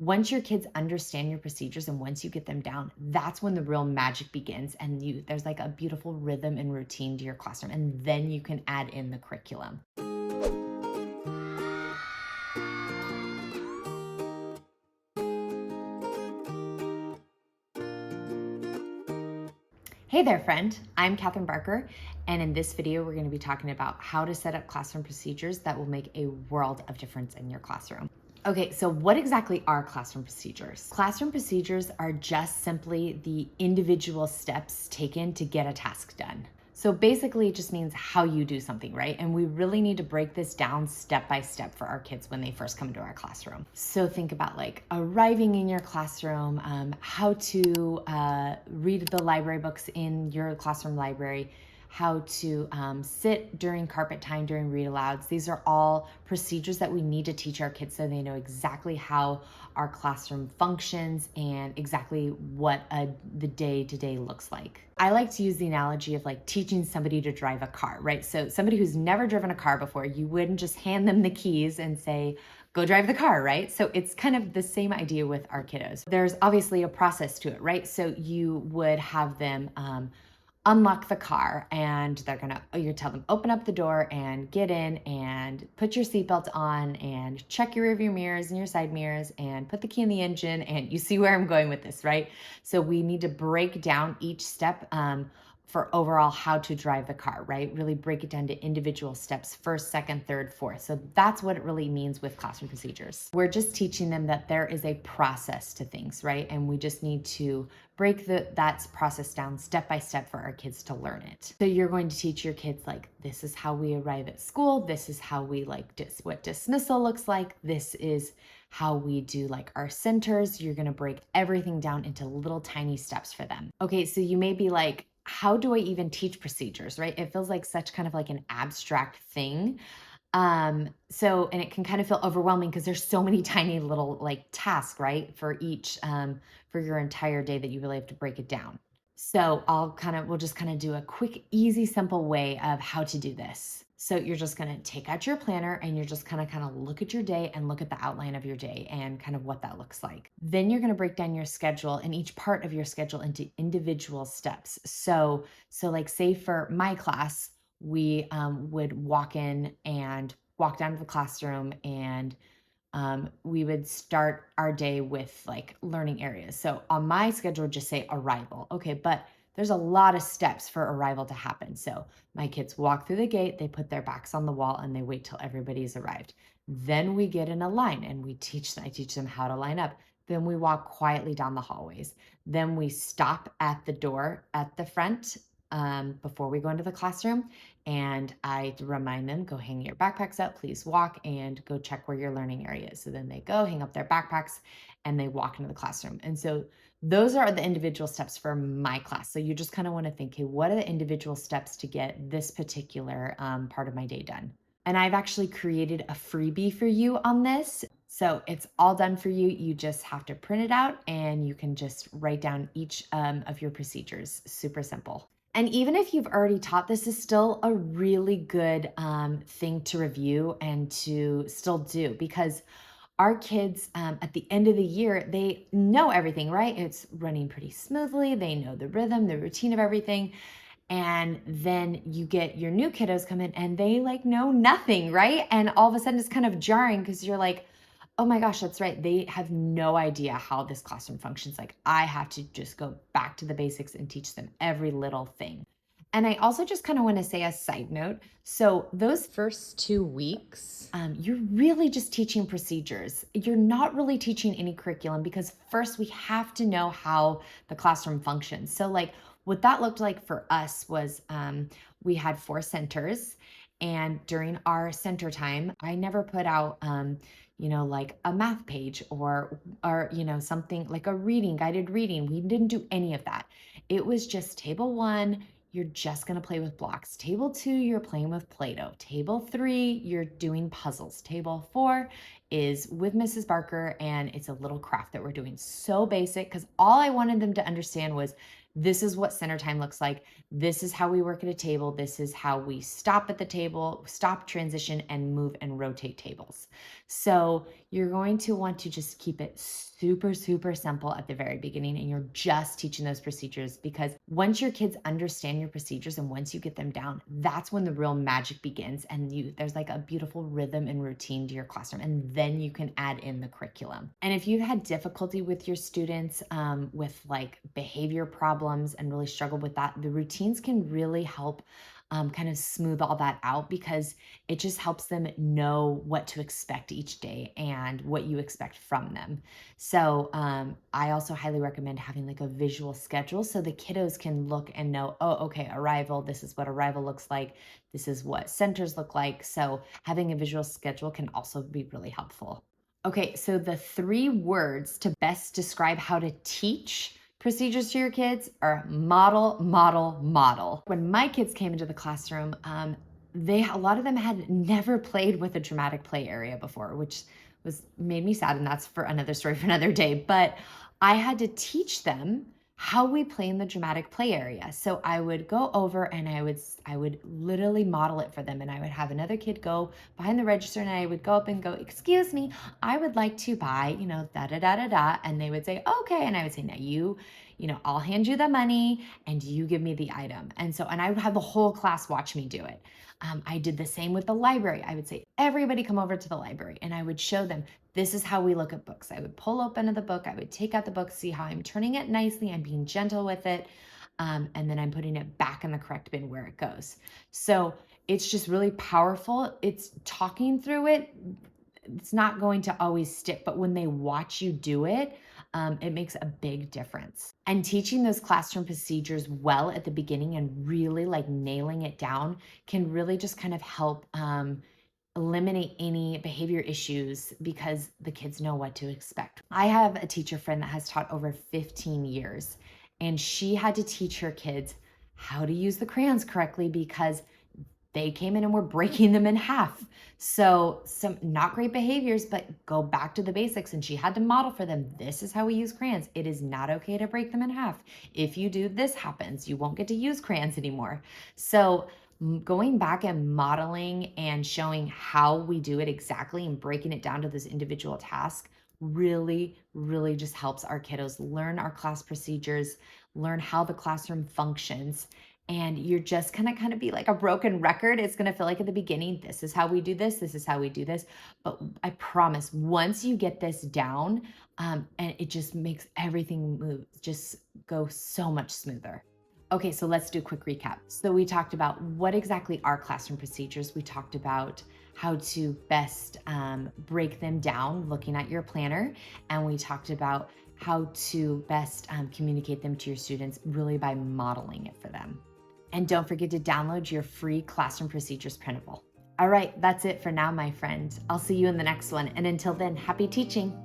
Once your kids understand your procedures and once you get them down, that's when the real magic begins. And there's like a beautiful rhythm and routine to your classroom. And then you can add in the curriculum. Hey there, friend. I'm Katherine Barker, and in this video, we're going to be talking about how to set up classroom procedures that will make a world of difference in your classroom. Okay, so what exactly are classroom procedures? Classroom procedures are just simply the individual steps taken to get a task done. So basically, it just means how you do something, right? And we really need to break this down step by step for our kids when they first come into our classroom. So think about like arriving in your classroom, how to read the library books in your classroom library, how to sit during carpet time, during read alouds. These are all procedures that we need to teach our kids so they know exactly how our classroom functions and exactly what the day-to-day looks like. I like to use the analogy of like teaching somebody to drive a car, right? So somebody who's never driven a car before, you wouldn't just hand them the keys and say, go drive the car, right? So it's kind of the same idea with our kiddos. There's obviously a process to it, right? So you would have them unlock the car and you tell them open up the door and get in and put your seatbelt on and check your rearview mirrors and your side mirrors and put the key in the engine, and you see where I'm going with this, right? So we need to break down each step for overall how to drive the car, right? Really break it down to individual steps, first, second, third, fourth. So that's what it really means with classroom procedures. We're just teaching them that there is a process to things, right? And we just need to break that process down step by step for our kids to learn it. So you're going to teach your kids like, this is how we arrive at school. This is how we what dismissal looks like. This is how we do like our centers. You're going to break everything down into little tiny steps for them. Okay, so you may be like, how do I even teach procedures, right? It feels like such kind of like an abstract thing. And it can kind of feel overwhelming because there's so many tiny little like tasks, right? For each, for your entire day that you really have to break it down. So we'll just kind of do a quick, easy, simple way of how to do this. So you're just going to take out your planner and you're just kind of look at your day and look at the outline of your day and kind of what that looks like. Then you're going to break down your schedule and each part of your schedule into individual steps. So like say for my class, we would walk in and walk down to the classroom and we would start our day with like learning areas. So on my schedule, just say arrival. Okay, but there's a lot of steps for arrival to happen. So my kids walk through the gate, they put their backs on the wall and they wait till everybody's arrived. Then we get in a line and I teach them how to line up. Then we walk quietly down the hallways. Then we stop at the door at the front before we go into the classroom. And I remind them, go hang your backpacks up, please walk and go check where your learning area is. So then they go hang up their backpacks and they walk into the classroom. And so those are the individual steps for my class. So you just kind of want to think, okay, what are the individual steps to get this particular part of my day done? And I've actually created a freebie for you on this. So it's all done for you. You just have to print it out and you can just write down each of your procedures. Super simple. And even if you've already taught, this is still a really good thing to review and to still do, because our kids at the end of the year, they know everything, right? It's running pretty smoothly. They know the rhythm, the routine of everything. And then you get your new kiddos come in and they like know nothing, right? And all of a sudden it's kind of jarring because you're like, oh my gosh, that's right. They have no idea how this classroom functions. Like I have to just go back to the basics and teach them every little thing. And I also just kind of want to say a side note. So those first 2 weeks, you're really just teaching procedures. You're not really teaching any curriculum because first we have to know how the classroom functions. So like what that looked like for us was we had 4 centers. And during our center time, I never put out like a math page or something like a guided reading. We didn't do any of that. It was just table 1, you're just going to play with blocks. Table 2, you're playing with Play-Doh. Table 3, you're doing puzzles. Table 4 is with Mrs. Barker, and it's a little craft that we're doing. So basic, because all I wanted them to understand was this is what center time looks like. This is how we work at a table. This is how we stop at the table, stop, transition, and move and rotate tables. So you're going to want to just keep it super, super simple at the very beginning, and you're just teaching those procedures, because once your kids understand your procedures and once you get them down, that's when the real magic begins, and there's like a beautiful rhythm and routine to your classroom, and then you can add in the curriculum. And if you've had difficulty with your students with like behavior problems and really struggled with that, the routines can really help kind of smooth all that out, because it just helps them know what to expect each day and what you expect from them. So I also highly recommend having like a visual schedule so the kiddos can look and know, oh, okay, arrival, this is what arrival looks like. This is what centers look like. So having a visual schedule can also be really helpful. Okay, so the 3 words to best describe how to teach procedures to your kids are model, model, model. When my kids came into the classroom, a lot of them had never played with a dramatic play area before, which made me sad, and that's for another story for another day. But I had to teach them how we play in the dramatic play area. So I would go over and I would literally model it for them, and I would have another kid go behind the register, and I would go up and go, excuse me, I would like to buy, da da da da da, and they would say, okay, and I would say, now I'll hand you the money and you give me the item. And I would have the whole class watch me do it. I did the same with the library. I would say, everybody come over to the library, and I would show them, this is how we look at books. I would pull open the book. I would take out the book, see how I'm turning it nicely. I'm being gentle with it. And then I'm putting it back in the correct bin where it goes. So it's just really powerful. It's talking through it. It's not going to always stick, but when they watch you do it, it makes a big difference. And teaching those classroom procedures well at the beginning and really like nailing it down can really just kind of help eliminate any behavior issues, because the kids know what to expect. I have a teacher friend that has taught over 15 years, and she had to teach her kids how to use the crayons correctly because they came in and were breaking them in half. So some not great behaviors, but go back to the basics. And she had to model for them, this is how we use crayons. It is not okay to break them in half. If you do, this happens. You won't get to use crayons anymore. So going back and modeling and showing how we do it exactly and breaking it down to those individual tasks really, really just helps our kiddos learn our class procedures, learn how the classroom functions. And you're just gonna kind of be like a broken record. It's gonna feel like at the beginning, this is how we do this, this is how we do this. But I promise, once you get this down, and it just makes everything move, just go so much smoother. Okay, so let's do a quick recap. So we talked about what exactly are classroom procedures. We talked about how to best break them down looking at your planner. And we talked about how to best communicate them to your students really by modeling it for them. And don't forget to download your free classroom procedures printable. All right, that's it for now, my friend. I'll see you in the next one. And until then, happy teaching.